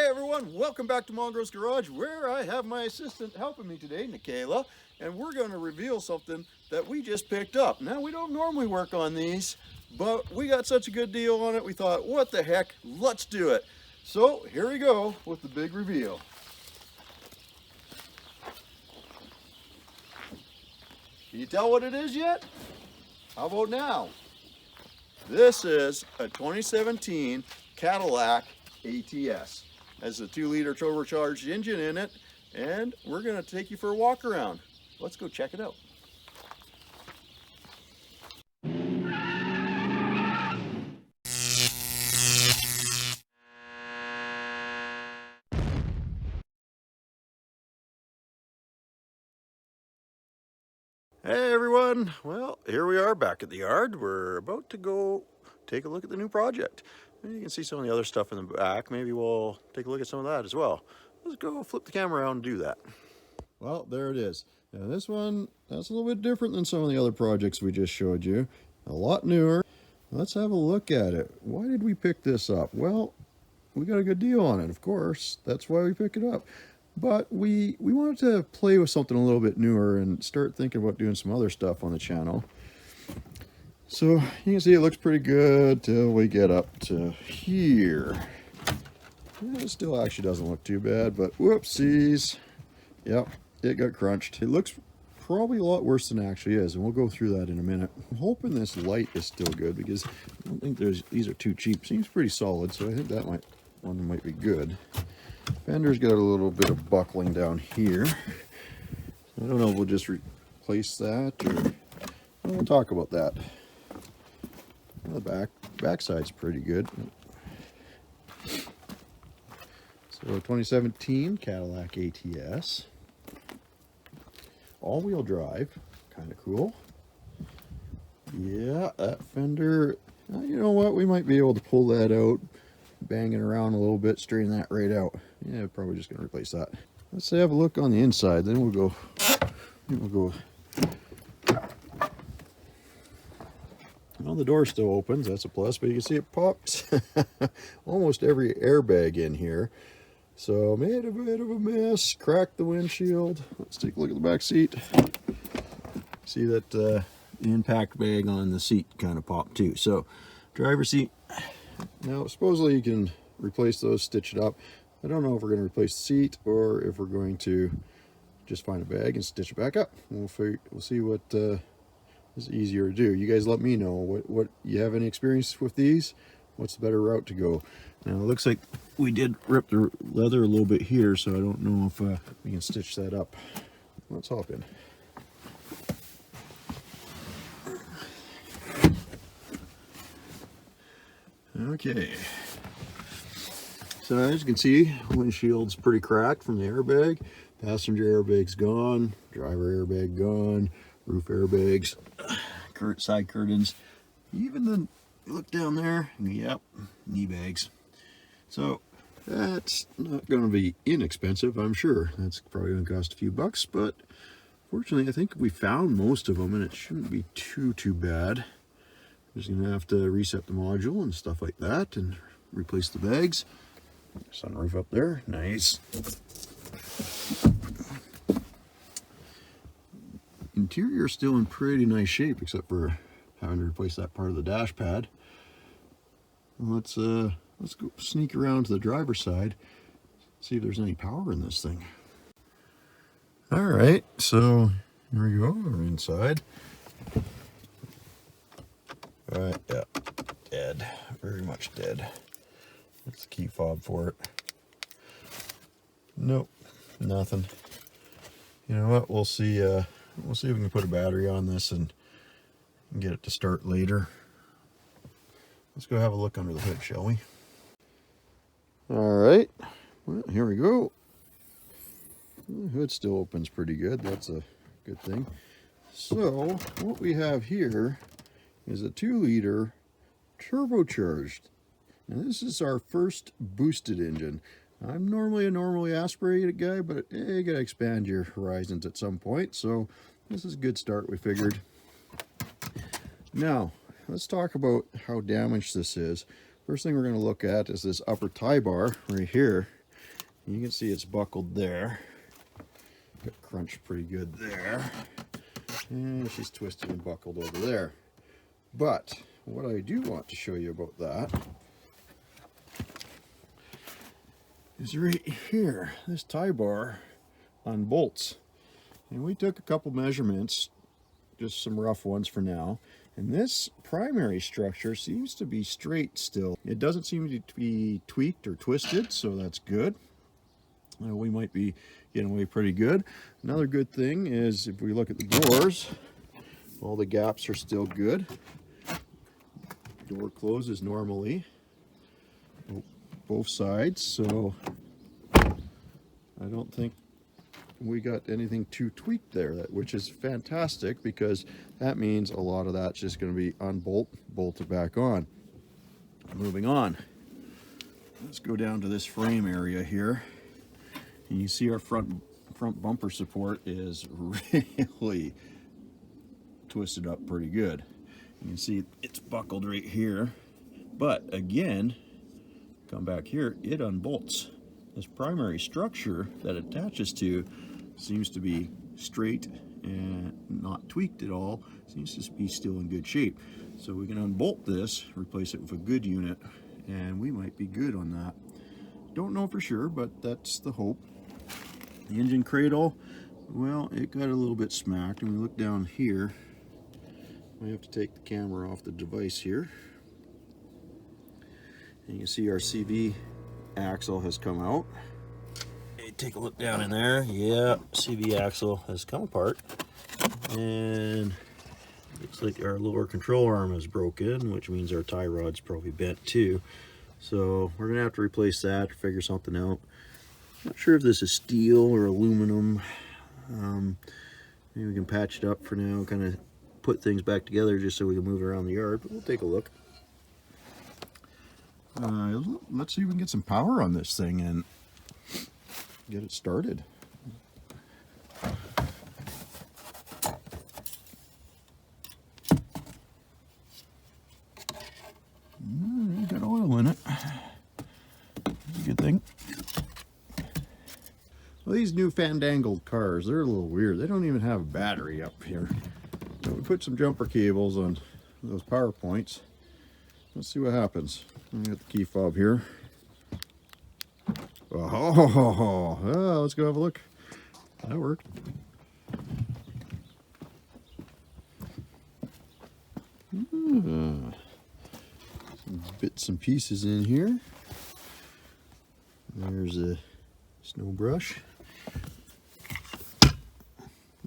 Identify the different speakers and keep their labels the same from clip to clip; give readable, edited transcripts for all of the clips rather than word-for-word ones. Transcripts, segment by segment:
Speaker 1: Hey everyone, welcome back to Mongrels Garage, where I have my assistant helping me today, Nikayla, and we're going to reveal something that we just picked up. Now, we don't normally work on these, but we got such a good deal on it, we thought, what the heck, let's do it. So here we go with the big reveal. Can you tell what it is yet? How about now? This is a 2017 Cadillac ATS. Has a 2-liter turbocharged engine in it, and we're going to take you for a walk around. Let's go check it out. Hey everyone, well, here we are back at the yard. We're about to go take a look at the new project. You can see some of the other stuff in the back. Maybe we'll take a look at some of that as well. Let's go flip the camera around and do that. Well, there it is. Now this one, that's a little bit different than some of the other projects we just showed you. A lot newer. Let's have a look at it. Why did we pick this up? Well, we got a good deal on it, of course. That's why we picked it up. But we wanted to play with something a little bit newer and start thinking about doing some other stuff on the channel. So you can see it looks pretty good till we get up to here. It still actually doesn't look too bad, but whoopsies. Yep, it got crunched. It looks probably a lot worse than it actually is, and we'll go through that in a minute. I'm hoping this light is still good because I don't think these are too cheap. Seems pretty solid, so I think that one might be good. Fender's got a little bit of buckling down here. I don't know if we'll just replace that or we'll talk about that. The backside's pretty good. So 2017 Cadillac ATS. All-wheel drive, kind of cool. Yeah, that fender, you know what, we might be able to pull that out, bang it around a little bit, straighten that right out. Yeah, probably just gonna replace that. Let's have a look on the inside, then we'll go. Well, the door still opens, that's a plus, but you can see it pops almost every airbag in here. So made a bit of a mess, cracked the windshield. Let's take a look at the back seat. See that the impact bag on the seat kind of popped too. So driver's seat. Now supposedly you can replace those, stitch it up. I don't know if we're going to replace the seat or if we're going to just find a bag and stitch it back up. We'll see what is easier to do. You guys let me know what you have any experience with these. What's the better route to go? Now it looks like we did rip the leather a little bit here, so I don't know if we can stitch that up. Let's hop in. Okay. So as you can see, windshield's pretty cracked from the airbag. Passenger airbag's gone, driver airbag gone, roof airbags, side curtains, even the look down there, yep, knee bags. So that's not going to be inexpensive, I'm sure. That's probably going to cost a few bucks, but fortunately I think we found most of them and it shouldn't be too bad. Just going to have to reset the module and stuff like that and replace the bags. Sunroof up there, nice. Interior still in pretty nice shape except for having to replace that part of the dash pad. Let's go sneak around to the driver's side, see if there's any power in this thing. All right, so here we go, we're inside. All right, yeah, dead, very much dead. What's the key fob for it? Nope, nothing. You know what? We'll see if we can put a battery on this and get it to start later. Let's go have a look under the hood, shall we? All right. Well, here we go. The hood still opens pretty good. That's a good thing. So what we have here is a 2-liter turbocharged. Now this is our first boosted engine. I'm normally a normally aspirated guy, but you gotta expand your horizons at some point. So this is a good start, we figured. Now, let's talk about how damaged this is. First thing we're gonna look at is this upper tie bar right here. You can see it's buckled there. Got crunched pretty good there. And she's twisted and buckled over there. But what I do want to show you about that is right here. This tie bar unbolts. And we took a couple measurements, just some rough ones for now. And this primary structure seems to be straight still. It doesn't seem to be tweaked or twisted, so that's good. We might be getting away pretty good. Another good thing is if we look at the doors, all the gaps are still good. Door closes normally, both sides, so I don't think we got anything too tweaked there, which is fantastic, because that means a lot of that's just going to be bolted back on. Moving on, let's go down to this frame area here. And you see our front bumper support is really twisted up pretty good. You can see it's buckled right here, but again, come back here, it unbolts. This primary structure that it attaches to seems to be straight and not tweaked at all. Seems to be still in good shape. So we can unbolt this, replace it with a good unit, and we might be good on that. Don't know for sure, but that's the hope. The engine cradle, well, it got a little bit smacked. And we look down here, I have to take the camera off the device here. And you can see our CV axle has come out. Hey, take a look down in there. Yeah, CV axle has come apart. And looks like our lower control arm is broken, which means our tie rod's probably bent too. So we're gonna have to replace that or figure something out. Not sure if this is steel or aluminum. Maybe we can patch it up for now, kind of put things back together just so we can move around the yard, but we'll take a look. Let's see if we can get some power on this thing and get it started. You got oil in it. That's a good thing. Well, these new fandangled cars, they're a little weird. They don't even have a battery up here. So we put some jumper cables on those power points. Let's see what happens. I got the key fob here. Oh, let's go have a look. That worked. Some bits and pieces in here. There's a snow brush.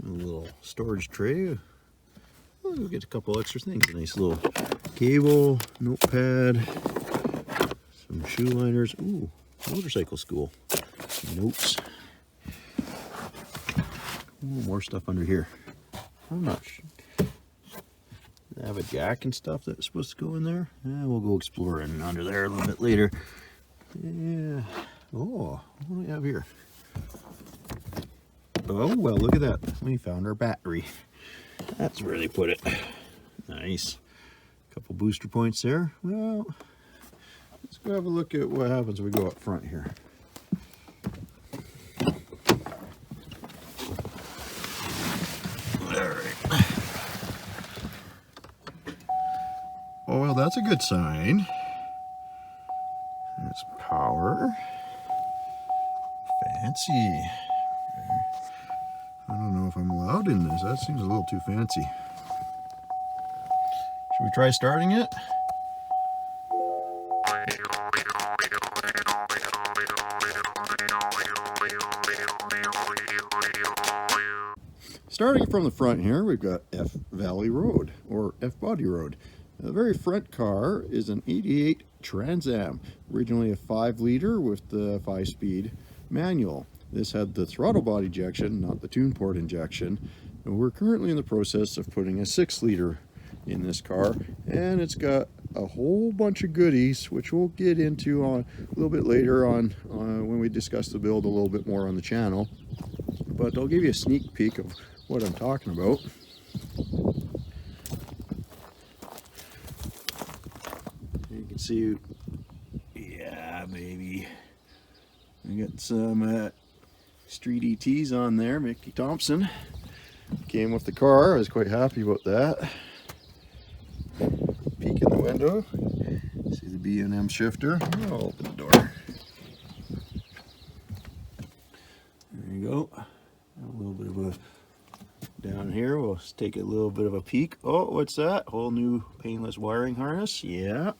Speaker 1: A little storage tray. We'll get a couple extra things. A nice little cable, notepad, some shoe liners. Ooh, motorcycle school. Some notes. Ooh, more stuff under here. I'm not sure. They have a jack and stuff that's supposed to go in there. Yeah, we'll go exploring under there a little bit later. Yeah. Oh, what do we have here? Oh, well, look at that. We found our battery. That's where they put it. Nice. Couple booster points there. Well, let's go have a look at what happens when we go up front here. Alright. Oh, well, that's a good sign. There's power. Fancy. I don't know if I'm allowed in this. That seems a little too fancy. Should we try starting it? Starting from the front here, we've got F Valley Road, or F Body Road. The very front car is an 88 Trans Am, originally a 5-liter with the 5-speed manual. This had the throttle body injection, not the tune port injection. And we're currently in the process of putting a 6-liter in this car, and it's got a whole bunch of goodies, which we'll get into on a little bit later on when we discuss the build a little bit more on the channel. But I'll give you a sneak peek of what I'm talking about. You can see, yeah, maybe We got some street ETs on there. Mickey Thompson came with the car. I was quite happy about that. Peek in the window. See the B&M shifter. I'll open the door. There you go. A little bit of a down here. We'll take a little bit of a peek. Oh, what's that? Whole new painless wiring harness. Yeah.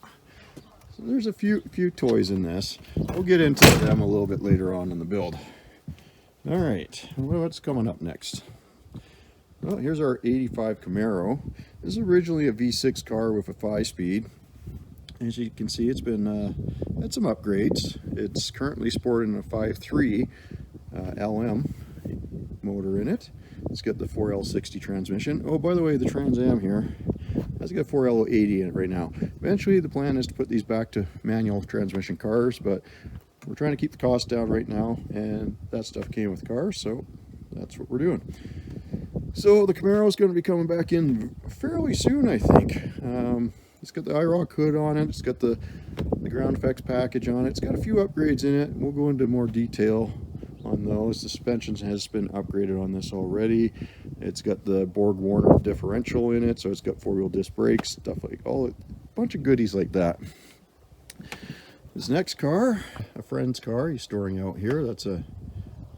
Speaker 1: So there's a few toys in this. We'll get into them a little bit later on in the build. All right, what's coming up next? Well, here's our 85 Camaro. This is originally a V6 car with a 5-speed. As you can see, it's been had some upgrades. It's currently sporting a 5.3 LM motor in it. It's got the 4L60 transmission. Oh, by the way, the Trans Am here has got 4L80 in it right now. Eventually, the plan is to put these back to manual transmission cars, but we're trying to keep the cost down right now, and that stuff came with cars, so that's what we're doing. So the Camaro is going to be coming back in fairly soon, I think. It's got the IROC hood on it. It's got the ground effects package on it. It's got a few upgrades in it. We'll go into more detail on those. The suspension has been upgraded on this already. It's got the Borg Warner differential in it, so it's got 4-wheel disc brakes, stuff like a bunch of goodies like that. This next car, a friend's car, he's storing out here. That's a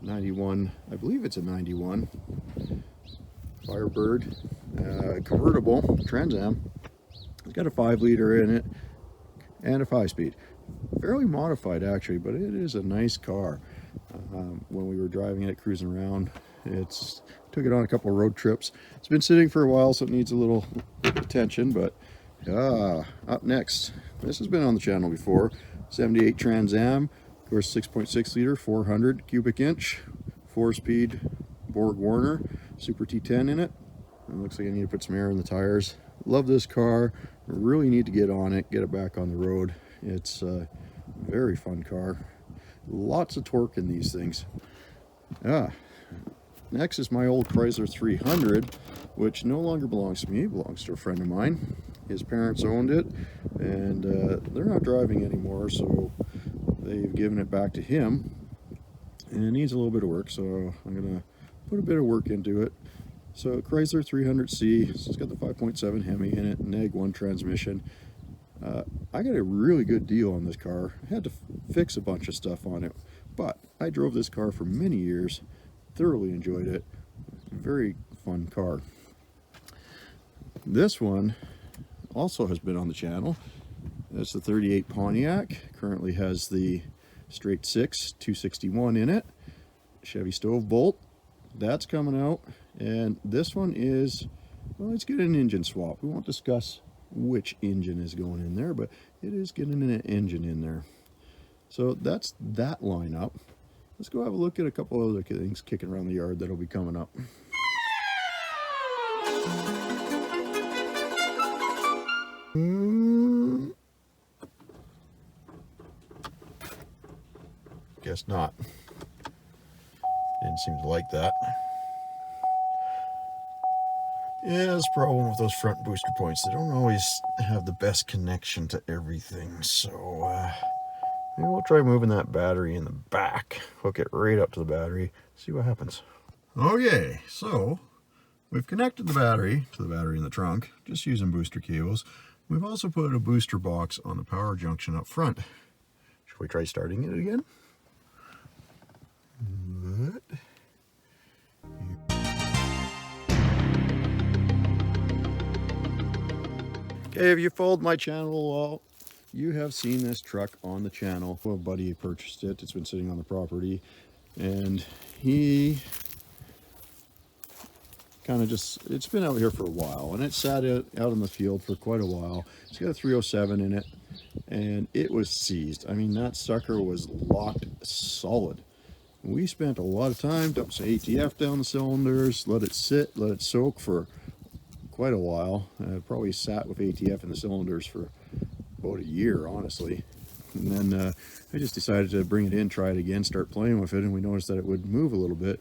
Speaker 1: 91, I believe it's a 91 Firebird convertible Trans Am. It's got a 5-liter in it and a 5-speed. Fairly modified actually, but it is a nice car. When we were driving it, cruising around, took it on a couple of road trips. It's been sitting for a while, so it needs a little attention, but up next, this has been on the channel before. 78 Trans Am, of course 6.6 liter, 400 cubic inch, 4-speed Borg Warner, Super T10 in it. It looks like I need to put some air in the tires. Love this car, really need to get on it, get it back on the road. It's a very fun car. Lots of torque in these things. Next is my old Chrysler 300, which no longer belongs to me, it belongs to a friend of mine. His parents owned it, and they're not driving anymore, so they've given it back to him. And it needs a little bit of work, so I'm gonna put a bit of work into it. So Chrysler 300C, it's got the 5.7 Hemi in it, neg 1 transmission. I got a really good deal on this car. I had to fix a bunch of stuff on it, but I drove this car for many years, thoroughly enjoyed it. Very fun car. This one also has been on the channel. It's the 38 Pontiac, currently has the straight 6 261 in it, Chevy stove bolt. That's coming out, and this one is, well, let's get an engine swap. We won't discuss which engine is going in there, but it is getting an engine in there. So that's that lineup. Let's go have a look at a couple other things kicking around the yard that'll be coming up. Guess not. Didn't seem to like that. Yeah, that's the problem with those front booster points. They don't always have the best connection to everything. So maybe we'll try moving that battery in the back. Hook it right up to the battery. See what happens. Okay, so we've connected the battery to the battery in the trunk, just using booster cables. We've also put a booster box on the power junction up front. Should we try starting it again? Okay, if you followed my channel at all, you have seen this truck on the channel. Well, a buddy purchased it. It's been sitting on the property, and he kind of it's been out here for a while, and it sat out in the field for quite a while. It's got a 307 in it, and it was seized. I mean, that sucker was locked solid. We spent a lot of time, dumped some ATF down the cylinders, let it sit, let it soak for quite a while. Probably sat with ATF in the cylinders for about a year, honestly. And then I just decided to bring it in, try it again, start playing with it, and we noticed that it would move a little bit.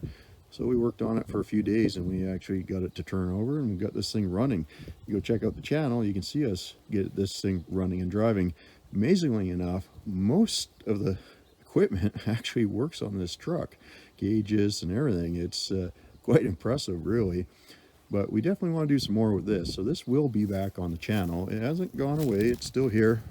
Speaker 1: So we worked on it for a few days, and we actually got it to turn over, and we got this thing running. You go check out the channel, you can see us get this thing running and driving. Amazingly enough, most of the equipment actually works on this truck. Gauges and everything. It's quite impressive, really. But we definitely want to do some more with this. So this will be back on the channel. It hasn't gone away. It's still here.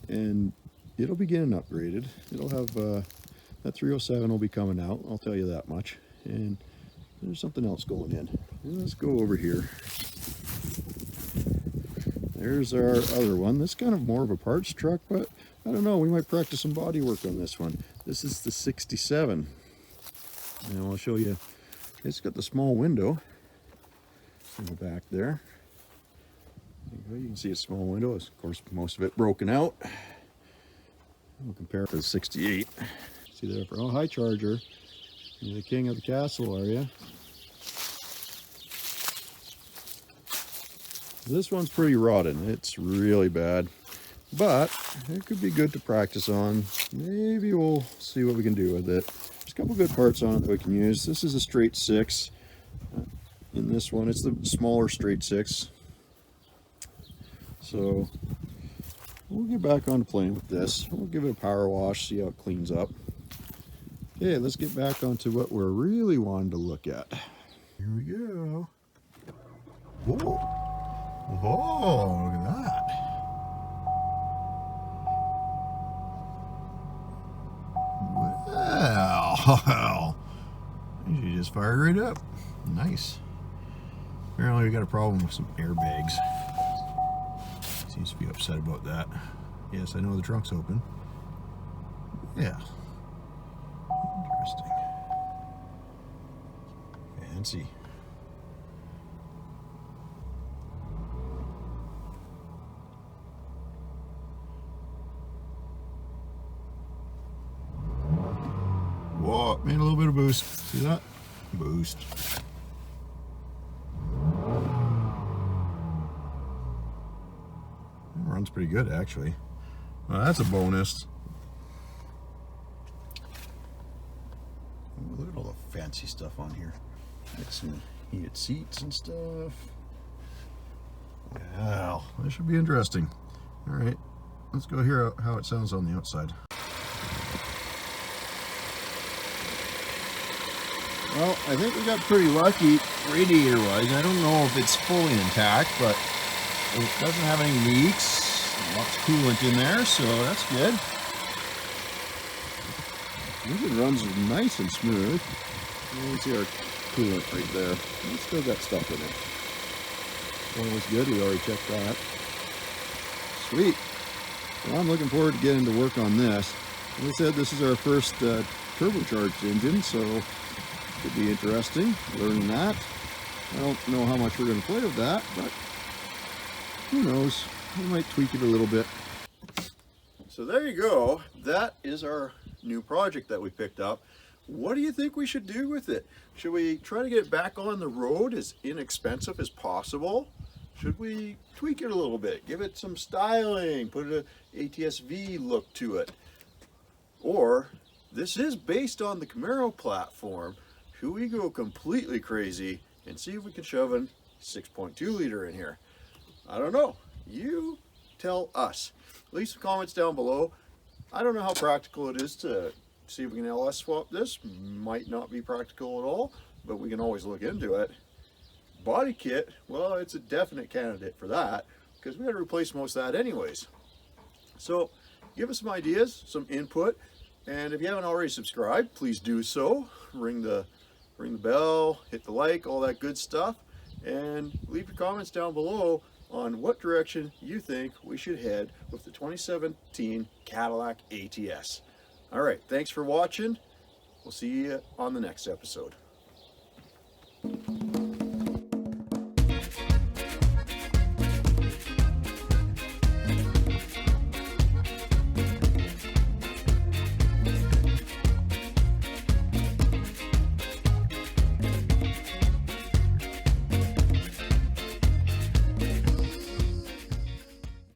Speaker 1: And it'll be getting upgraded. It'll have, that 307 will be coming out. I'll tell you that much. And there's something else going in. Let's go over here. There's our other one. This is kind of more of a parts truck, but I don't know. We might practice some body work on this one. This is the 67. And I'll show you. It's got the small window in the back there. You can see a small window. Of course, most of it broken out. We'll compare it to the 68. See there for high charger. You're the king of the castle, are you? This one's pretty rotten. It's really bad, but it could be good to practice on. Maybe we'll see what we can do with it. There's a couple good parts on it that we can use. This is a straight 6. In this one, it's the smaller straight 6. So we'll get back on playing with this. We'll give it a power wash, see how it cleans up. Okay, let's get back onto what we're really wanting to look at. Here we go. Whoa, whoa, look at that. Wow, you just fired right up. Nice. Apparently we got a problem with some airbags. Seems to be upset about that. Yes, I know the trunk's open. Yeah. Interesting. Fancy. Whoa, made a little bit of boost. See that? Boost. Runs pretty good, actually. Well, that's a bonus. Look at all the fancy stuff on here. Got some heated seats and stuff. Wow, that should be interesting. All right, let's go hear how it sounds on the outside. Well, I think we got pretty lucky radiator-wise. I don't know if it's fully intact, but it doesn't have any leaks. Lots of coolant in there, so that's good. It runs nice and smooth. You can see our coolant right there. It's still got stuff in it. Oil was good, we already checked that. Sweet. Well, I'm looking forward to getting to work on this. As I said, this is our first turbocharged engine, so it could be interesting learning that. I don't know how much we're going to play with that, but who knows? We might tweak it a little bit. So there you go. That is our new project that we picked up. What do you think we should do with it? Should we try to get it back on the road as inexpensive as possible? Should we tweak it a little bit? Give it some styling, put an ATS-V look to it? Or, this is based on the Camaro platform. Should we go completely crazy and see if we can shove a 6.2 liter in here? I don't know. You tell us. Leave some comments down below. I don't know how practical it is to see if we can LS swap this. Might not be practical at all, but we can always look into it. Body kit, well, it's a definite candidate for that because we got to replace most of that anyways. So give us some ideas, some input, and if you haven't already subscribed, please do so. Ring the bell, hit the like, all that good stuff, and leave your comments down below on what direction you think we should head with the 2017 Cadillac ATS. All right, thanks for watching. We'll see you on the next episode.